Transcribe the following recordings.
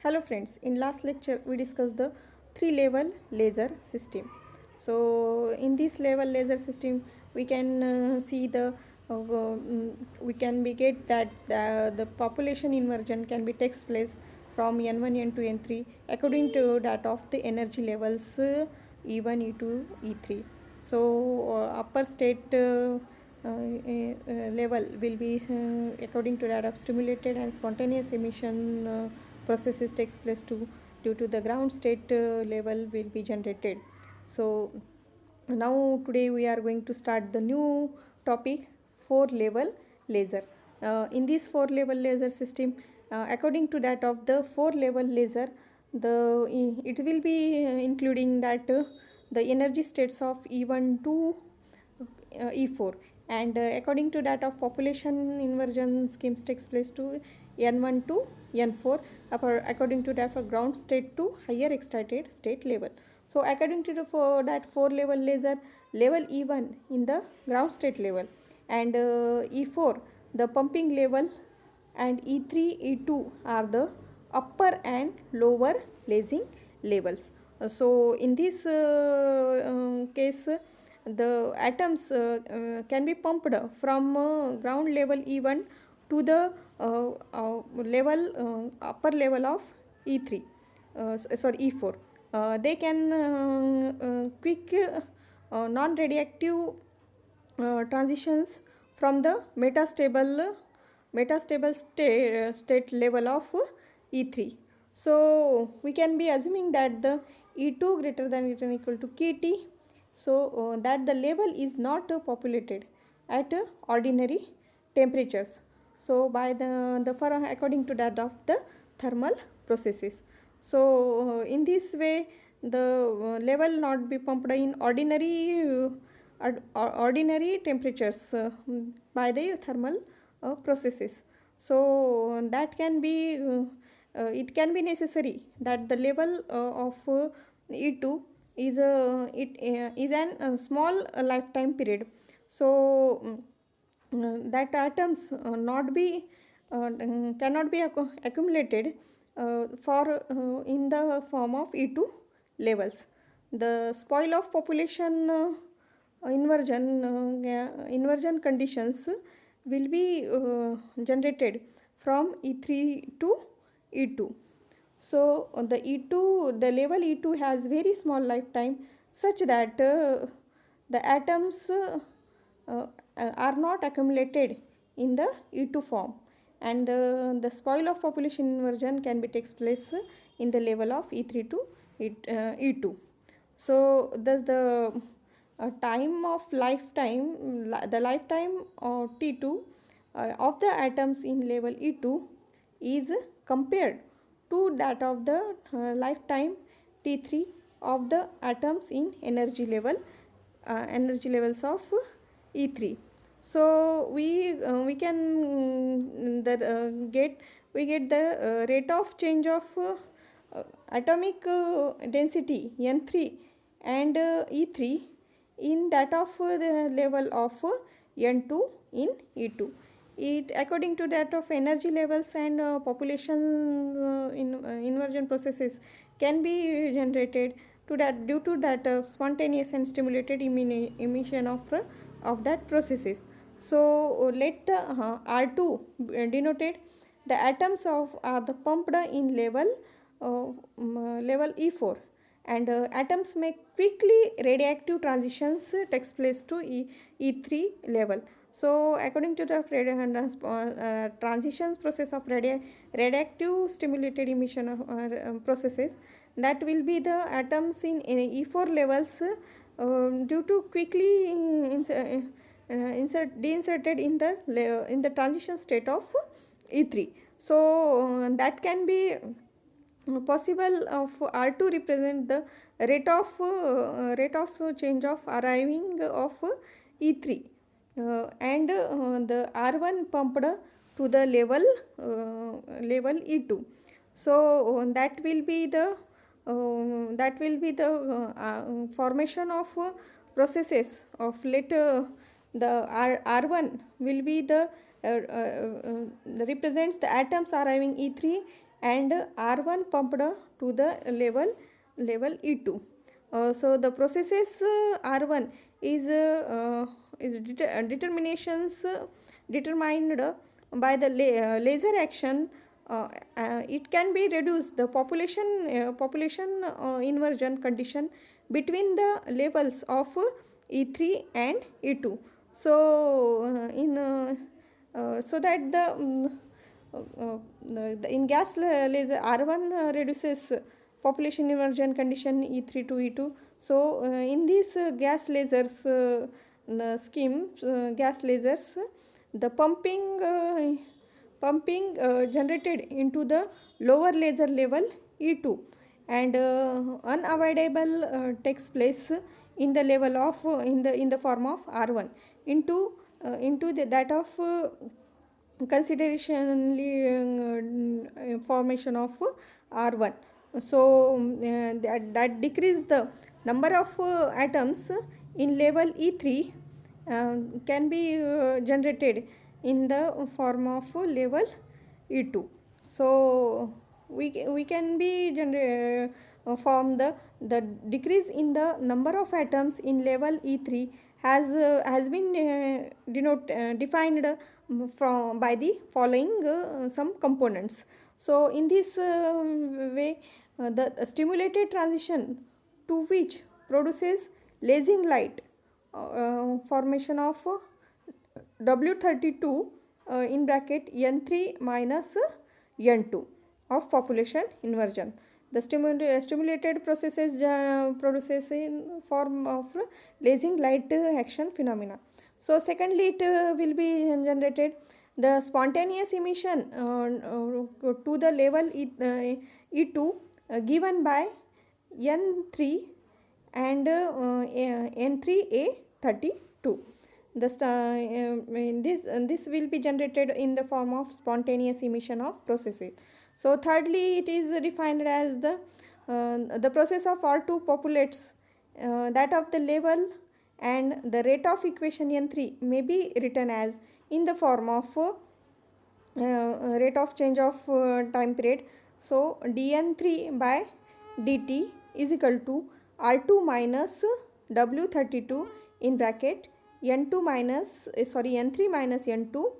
Hello friends, in last lecture we discussed the three level laser system. So in this level laser system we can see we can be get that the population inversion can be takes place from N1, N2, N3 according to that of the energy levels E1, E2, E3. So upper state level will be according to that of stimulated and spontaneous emission processes takes place too due to the ground state level will be generated. So now today we are going to start the new topic, four level laser. In this four level laser system, according to that of the four level laser, it will be including that the energy states of E1 to E4, and according to that of population inversion schemes takes place to N1 to N4 according to that of ground state to higher excited state level. So according to that four level laser, level E1 in the ground state level, and E4 the pumping level, and E3 E2 are the upper and lower lasing levels. So in this case the atoms can be pumped from ground level E1 to the upper level of E3, sorry, E4. They can quick non-reactive transitions from the metastable state level of E3. So we can be assuming that the E2 greater than or equal to KT, so that the level is not populated at ordinary temperatures. So by the for according to that of the thermal processes. So in this way the level not be pumped in ordinary temperatures by the thermal processes. So that can be it can be necessary that the level of E2 is an small lifetime period. So that atoms not be cannot be accumulated for in the form of E2 levels. The spoil of population inversion conditions will be generated from E3 to E2. So the level E2 has very small lifetime such that the atoms are not accumulated in the E2 form, and the spoil of population inversion can be takes place in the level of E3 to E2. So thus the time of lifetime, the lifetime of T2 of the atoms in level E2 is compared to that of the lifetime T3 of the atoms in energy levels of E3. So we can get the rate of change of atomic density N3 and E3 in that of the level of N2 in E2. It according to that of energy levels and population inversion processes can be generated to that due to that spontaneous and stimulated emission of that processes. So let the R2 denoted the atoms of are the pumped in level E4, and atoms make quickly radioactive transitions takes place to E3 level. So according to the transitions process of radioactive stimulated emission of processes, that will be the atoms in E4 levels due to quickly deinserted in the transition state of E3. So that can be possible for R2 represent the rate of change of arriving of E3, and the R1 pumped to the level E2. So that will be the formation of processes of later. The R1 will be the represents the atoms arriving E3, and R1 pumped to the level E2. So the processes R1 is determinations determined by the laser action. It can be reduced the population inversion condition between the levels of E3 and E2. So so that in gas laser R1 reduces population inversion condition E3 to E2. So in this gas lasers scheme, gas lasers, the pumping generated into the lower laser level E2 and unavoidable takes place in the level of in the form of R1 into that of considerationally formation of R1. So that decrease the number of atoms in level E3 can be generated in the form of level E2. So we can be form the decrease in the number of atoms in level E3 has been defined from by the following some components. So in this way the stimulated transition to which produces lasing light formation of W32 in bracket N3 minus N2 of population inversion. The stimulated processes produces in form of lasing light action phenomena. So secondly, it will be generated the spontaneous emission to the level E2 given by N3 and N3A32. This will be generated in the form of spontaneous emission of processes. So thirdly, it is defined as the process of R2 populates that of the level, and the rate of equation N3 may be written as in the form of rate of change of time period. So dN3 by dt is equal to R2 minus W32 in bracket N2 minus N3 minus N2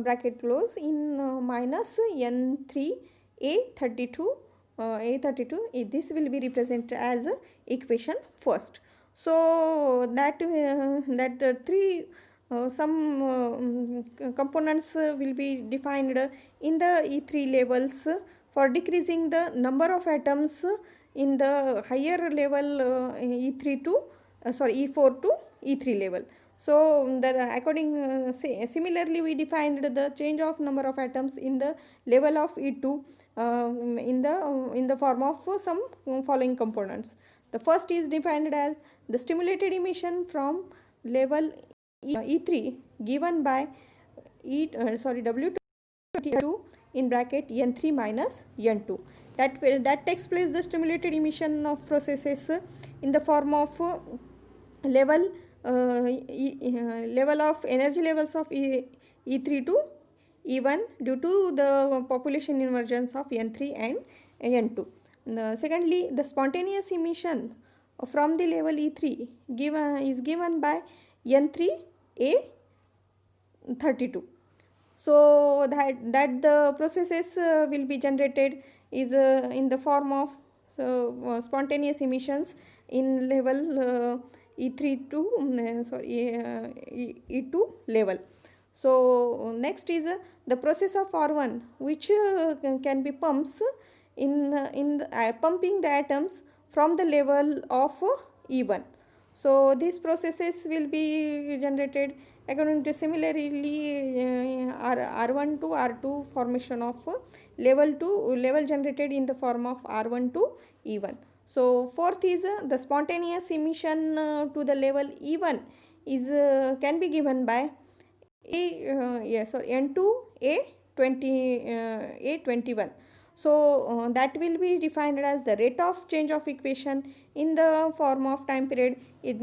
bracket close in minus N3 A32 this will be represented as equation first. So that three some components will be defined in the E3 levels for decreasing the number of atoms in the higher level E3 to E4 to E3 level. So according similarly we defined the change of number of atoms in the level of E2 in the form of some following components. The first is defined as the stimulated emission from level E3 given by W22 in bracket N3 minus N2. That takes place the stimulated emission of processes in the form of level of energy levels of E3 to E1 due to the population inversions of N3 and N2. Secondly, the spontaneous emission from the level E3 is given by N3A32. So that the processes will be generated is in the form of spontaneous emissions in level E3 to E2 level. So next is the process of R1 which can be pumps in pumping the atoms from the level of E1. So these processes will be generated according to similarly R1 to R2 formation of level generated in the form of R1 to E1. So fourth is the spontaneous emission to the level E1 is can be given by N2 A21. So that will be defined as the rate of change of equation in the form of time period. It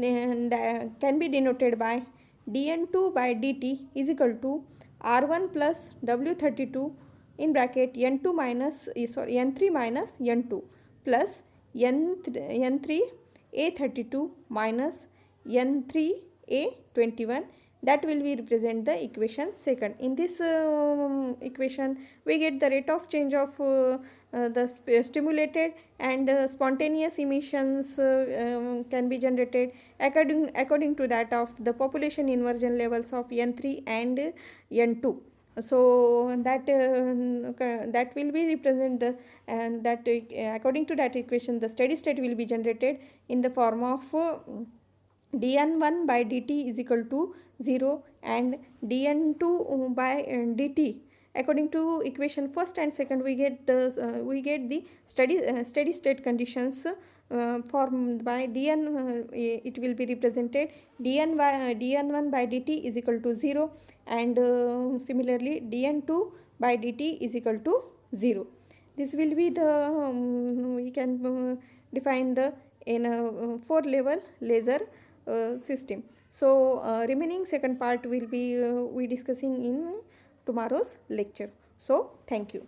can be denoted by dN2 by dt is equal to R1 plus W32 in bracket n2 minus n3 minus n2 plus n3 a32 minus n3 a21, that will be represent the equation second. In this equation we get the rate of change of the stimulated and spontaneous emissions can be generated according to that of the population inversion levels of n3 and n2. So that will be represent the, and that according to that equation the steady state will be generated in the form of dn1 by dt is equal to 0 and dn2 by dt. According to equation first and second we get the steady state conditions formed by dn, it will be represented dn1 by dt is equal to 0 and similarly dn2 by dt is equal to 0. This will be the we can define the in a 4 level laser system. So remaining second part will be we discussing in tomorrow's lecture. So thank you.